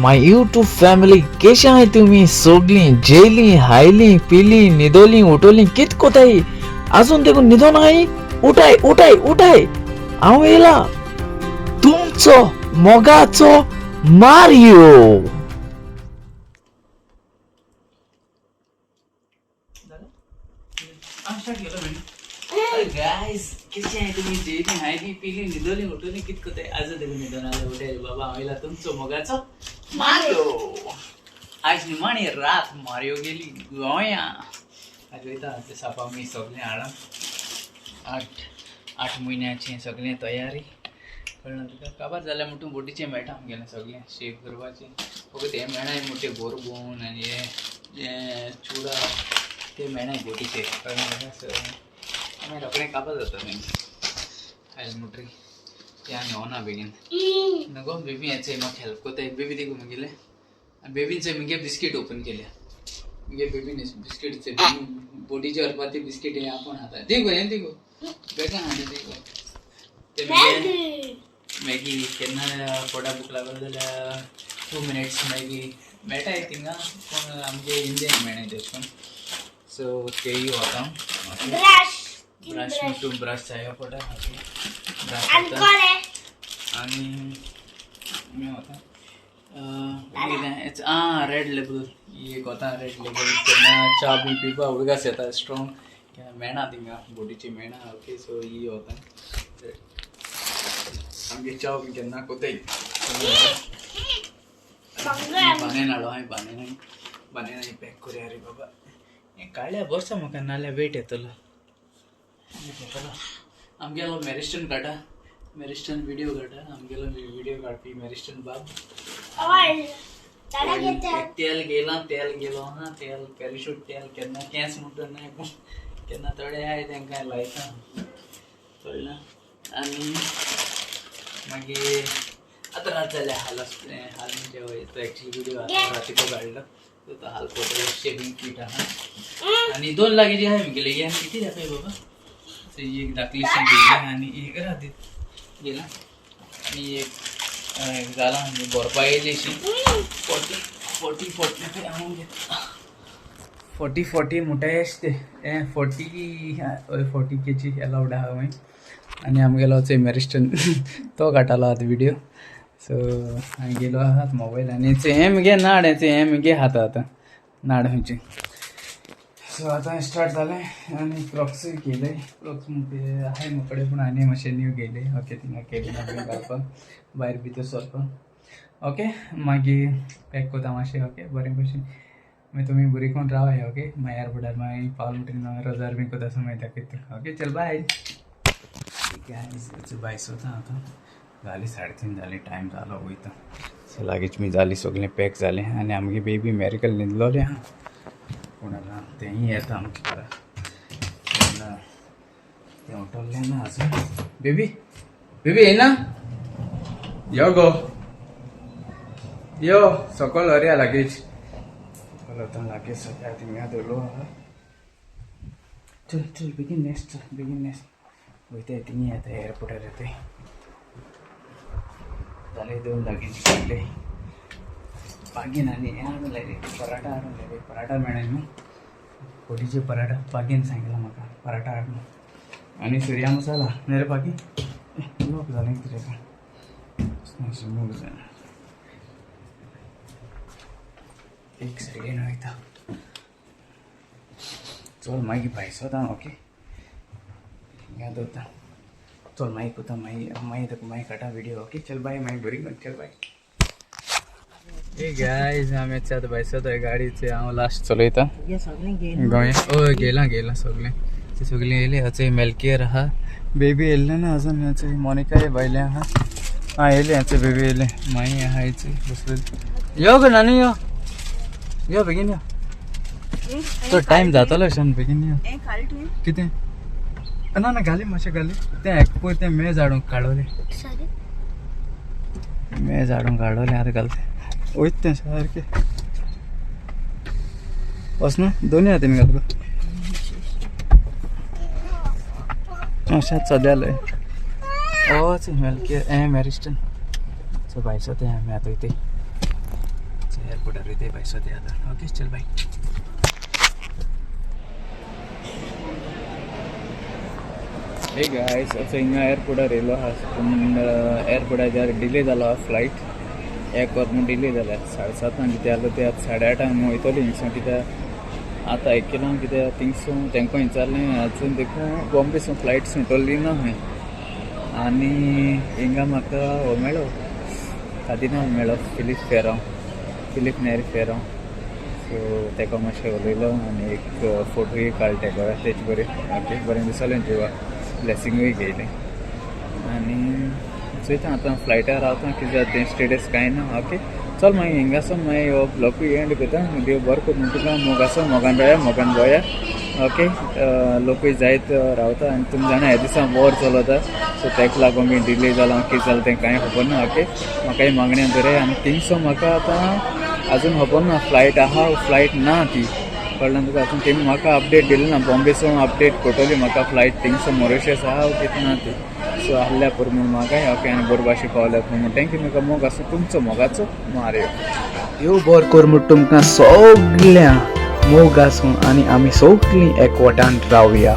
माय YouTube family कशी आहे तुम्ही सगळी जेली हायली पिली निदोली उठवली कित कोताई अजून देखून निधो नाही उठाय उठाय उठाय हांव येला तुमचो मोगाचो मारियो गाइस कशी आहे तुम्ही जेली हायली पिली निदोली उठवली कित कोताई आज देखून निधो नाही उठाय बाबा हांव येला तुमचो मोगाचो मारियो आज निमाणी रात मारियो गेली गोया आज वयता ते सापा मी सगळे हाडा 8 महिन्याची सगळे तयारी कळना तुका काबार जाल्या म्हणून बोटीचे मेळटा आमगेले सगळे शेप करपाचे फक्त ते मेळाय मोठे गोरगोन आनी हे चुडा ते मेळाय बोटीचे कळना आमी रोखडे काबार जाता न्ही आयज मोटरी ते आमी होना बेगीन नको बेबी याचे म्हाका हेल्प कोताय बेबी देखू म्हगेले बेबींचे मुगे बिस्कीट ओपन केल्या मुगे बेबीने बिस्कीटचे बोटीचे वरपाती बिस्कीट हे आपण खाता देखो हे देखो बेगा हाडे देखो ते मॅगी केन्ना पोटा भूक लागली जाल्यार 2 मिनिट्स मॅगी मेळटाय थिंगा पूण आमगे इंडियन मेळनाय तेशकोन सो तेय वता ब्रश टू ब्रश जायो पडटा ब्रश आनी मी वता रेड लेबल ये कोता रेड लेबल केन्ना चा बी पिवपा उडगास येता स्ट्रॉंग मेळना थिंगा बोटीची मेळना ओके सो ही वता आमगे चा बी केन्ना कोताय बानेन हाडो हांवें बानेनांनी पॅक करुया रे बाबा हें काळ्या बसता म्हाका नाल्यार वेट येतलो आमगेलो मेरिस्टन काडा मेरिस्टन व्हिडिओ काडा आमगेलो व्हिडिओ काडपी मेरिस्टन बाब तेल गेलो हा तेल पॅराशूट तेल केन्ना केंस म्हणटा नाही पूण केन्ना थोडे आहाय तांकां लायता कळ्ळें आनी मागीर आतां रात जाल्यार हाल म्हणजे तो एक्चुअली व्हिडिओ आतां रातीको काडलो तो हाल पडटलो शेविंग किट आहा आनी 2 लागीं आहाय म्हगेले हे कितें दाखय बाबा एक दाखली आनी एक राती गेला आनी एक जाला म्हणजे भरपा येयली अशी 40 मुठाय आसते 40 केजी अलाउड आहा वय आनी आमगेलो चोय मेरिस्टन तो काडटालो आतां व्हिडिओ सो हांवें गेलो आहात मोबायल आनी हें मगे नाड हें मगे हाता आतां नाड खंयचे सो आतां स्टार्ट जालें आनी क्लॉक्सूय केले क्लॉक्स म्हणटे आहाय म्हकडे पूण आनी मातशें न्यू गेले ओके थिंगा केले घालपाक भायर भितर सरपाक ओके मागीर पॅक कोता मातशें ओके बरें भशेन मागीर तुमी बरी कोण रावाय ओके मागीर एअरपोर्टार मागीर पावल म्हणटरी रजार बी कोता असो मागीर दाखयता ओके चल बाय बाय सोता आतां जाली 3:30 जाली टायम जालो वयता सो लागींच मी जाली सगळें पॅक जालें आनी आमगे बेबी मेरिकल न्हिदलोलें आहा पूण आतां तेंय येता आमचे घरा तेन्ना तें उठोल्लें ना आजून बेबी येना यो गो यो सकयल अऱ्या लागींच सकयल आतां लागींच सद्या थिंगा दवरलो आहा चल बेगीन नेक्स्ट वयताय थिंगा येता एअरपोर्टार येताय जाले 2 लागींच गेले पागीन आनी हें हाडून लायले पराठा हाडून लायले पराठा मेळ्ळे न्हू कोटीचे पराठा पागीन सांगला म्हाका पराठा हाड म्हणून आनी सुर्या मसाला न्ही रे पागी लोक जालें कितें काय एक सायडीन वयता चल मागीर भायर सोदा ओके हिंगा दवरता चल मागीर कोता मागीर काडटा व्हिडिओ ओके चल बाय मागीर बरी चल बाय ए गायज आमी आतां भायर सोदा गाडीचे हांव लास्ट चलयता गोंय गेला सगळें ते सगळीं येयली हाचो मेलकेर आहा बेबी येयल्ले ना अजून ह्याचे मोनिका भायले आहा हां येयले ह्याचे बेबी येयले माई आहा हेची बसलेली यो गो नानी यो बेगीन यो तो टायम जातलो अशें बेगीन यो कितें ना घाली मातशें घाली तें पळय तें मेज हाडूंक काडवलें मेज हाडूंक काडवलें आतां घालतें वयत तें सारकें वचना दोनी हातीन घाल गो अशेंच सद्यालें होच मेलकेर मेरिस्टन सो भायर सोते आमी आतां वयताय एअरपोर्टार येते बाय सद्या आता ओके चल बाय हे गायस असं हिंगा एअरपोर्टार येयलो आहा पूण एअरपोर्टार डिले जालो आहा फ्लायट 1 वर म्हूण डिले जाल्या 7:30 कितें जालो ते आतां 8:30 वयतली हिंगसून कित्याक आतां आयकलां कित्याक थिंगसून तांकां विचारलें आजून देखून बॉम्बेसून फ्लायट सुटोल्ली ना खंय आनी हिंगा म्हाका हो मेळ्ळो कार्दिनल मेळ्ळो फिलीप नेरी फेरांव सो ताका मातशें उलयलो आनी एक फोटोय काडले बरें तेजे बरें ओके बरें दिसलें जिवाक ब्लेसिंगूय घेयलें आनी चोयता आतां फ्लायटार रावता कितें जाता तें स्टेटस कांय ना ओके चल मागीर हिंगासून मागीर हो ब्लॉकूय एंड करता देव बरें करून म्हणटा तुका मोगासून मोगान रावया मोगान गोंया ओके लोकूय जायत रावता आनी तुमी जाणा ह्या दिसा वॉर चलता सो ताका लागून बी डिले जालां कितें जालें तें कांय खबर ना ओके म्हाकाय मागण्या बरें आनी थिंगसून म्हाका आतां आजून खबर ना फ्लायट आहा फ्लायट ना ती कळ्ळें तुका आतां तेमी म्हाका अपडेट दिली ना बॉम्बेसून अपडेट कोटली म्हाका फ्लायट थिंगसून मॉरिशस आहा कितें ना ती सो आहल्या पुरो म्हूण म्हाकाय ओके आनी बरे भाशेन पावल्यात म्हणून थँक्यू म्हाका मोग आसूं तुमचो मोगाचो मारयो देव बरें कर म्हूण तुमकां सगळ्या मोग आसूं आनी आमी सगळीं एकवटान रावया